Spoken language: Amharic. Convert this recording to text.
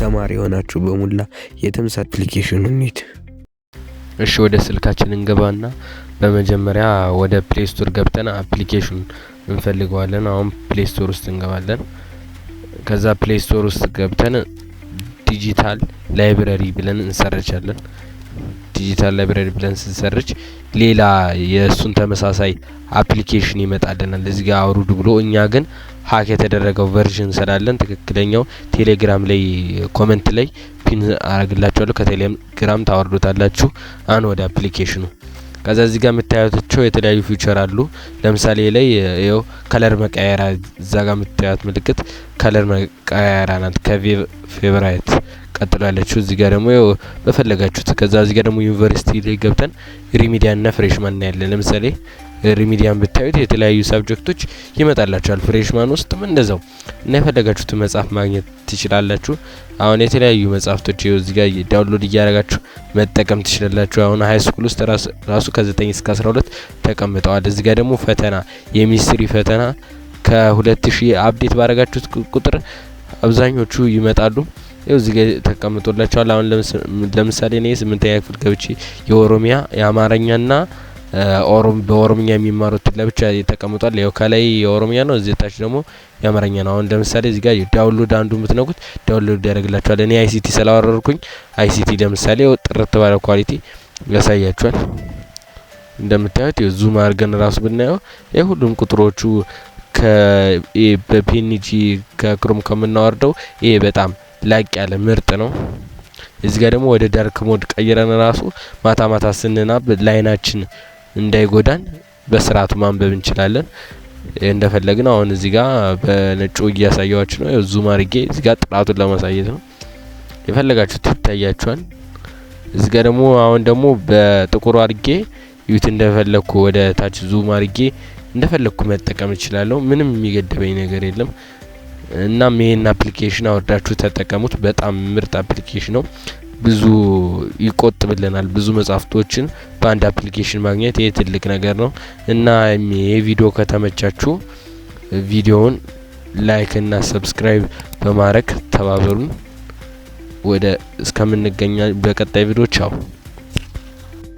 ተማሪ የሆናችሁ በሙላ የትምስ አፕሊኬሽኑን እንሂድ። እሺ ወደ ስልካችን እንገባና በመጀመሪያ ወደ ፕሌይ ስቶር ገብተን አፕሊኬሽኑን እንፈልገዋለን። አሁን ፕሌይ ስቶር ውስጥ እንገባለን። ከዛ ፕሌይ ስቶር ውስጥ ገብተን ዲጂታል ላይብረሪ ብለን እንሰርቻለን። ዲጂታል ላይብረሪ ብለን ስንሰርች ሌላ የሱን ተመሳሳይ አፕሊኬሽን ይመጣልናል እዚህ ጋር አውርዱ ብሎ። እኛ ግን ሀክ የተደረገው ቨርዥን ስላለን ትክክለኛው ቴሌግራም ላይ ኮሜንት ላይ ፒን አረግላችኋለሁ። ከቴሌግራም ታወርዱታላችሁ። አሁን ወደ አፕሊኬሽኑ ከዛ እዚህ ጋር የምታዩቸው የተለያዩ ፊቸር አሉ። ለምሳሌ ላይ ይኸው ከለር መቀየራ እዛ ጋር የምታዩት ምልክት ከለር መቀየራ ናት ከፌቨራይት ቀጥሎ ያለችው። እዚህ ጋር ደግሞ ይኸው በፈለጋችሁት። ከዛ እዚህ ጋር ደግሞ ዩኒቨርሲቲ ላይ ገብተን ሪሚዲያን እና ፍሬሽማን እናያለን። ለምሳሌ ሪሚዲያን ብታዩት የተለያዩ ሰብጀክቶች ይመጣላችኋል። ፍሬሽማን ውስጥም እንደዛው እና የፈለጋችሁት መጽሐፍ ማግኘት ትችላላችሁ። አሁን የተለያዩ መጽሐፍቶች ይኸው እዚህ ጋር ዳውንሎድ እያደረጋችሁ መጠቀም ትችላላችሁ። አሁን ሃይ ስኩል ውስጥ ራሱ ከ9 እስከ 12 ተቀምጠዋል። እዚህ ጋር ደግሞ ፈተና የሚስትሪ ፈተና ከ2000 አፕዴት ባረጋችሁት ቁጥር አብዛኞቹ ይመጣሉ። ይኸው እዚህ ጋር ተቀምጦላችኋል። አሁን ለምሳሌ እኔ 8ኛ ክፍል ገብቼ የኦሮሚያ የአማርኛና በኦሮምኛ የሚማሩት ለብቻ ተቀምጧል። ያው ከላይ የኦሮምኛ ነው፣ እዚህ ታች ደግሞ የአማርኛ ነው። አሁን ለምሳሌ እዚህ ጋር ዳውንሎድ አንዱ የምትነኩት ዳውንሎድ ያደርግላችኋል። እኔ አይሲቲ ስላወረድኩኝ አይሲቲ ለምሳሌ ጥርት ባለ ኳሊቲ ያሳያችኋል። እንደምታዩት ዙም አድርገን ራሱ ብናየው የሁሉም ቁጥሮቹ በፒኤንጂ ከክሮም ከምናወርደው ይሄ በጣም ላቅ ያለ ምርጥ ነው። እዚህ ጋር ደግሞ ወደ ዳርክ ሞድ ቀይረን ራሱ ማታ ማታ ስንናብ ላይናችን እንዳይጎዳን በስርዓቱ ማንበብ እንችላለን እንደፈለግን። አሁን እዚህ ጋር በነጩ እያሳያችሁ ነው። ዙም አድርጌ እዚህ ጋር ጥራቱን ለማሳየት ነው። የፈለጋችሁት ይታያችኋል። እዚህ ጋር ደግሞ አሁን ደግሞ በጥቁሩ አድርጌ ዩት እንደፈለኩ ወደ ታች ዙም አድርጌ እንደፈለኩ መጠቀም እችላለሁ። ምንም የሚገድበኝ ነገር የለም። እናም ይሄን አፕሊኬሽን አወርዳችሁ ተጠቀሙት። በጣም ምርጥ አፕሊኬሽን ነው። ብዙ ይቆጥብልናል። ብዙ መጽሐፍቶችን በአንድ አፕሊኬሽን ማግኘት ይሄ ትልቅ ነገር ነው። እና ይሄ ቪዲዮ ከተመቻችሁ ቪዲዮውን ላይክ እና ሰብስክራይብ በማድረግ ተባበሩን። ወደ እስከምንገናኝ በቀጣይ ቪዲዮ ቻው።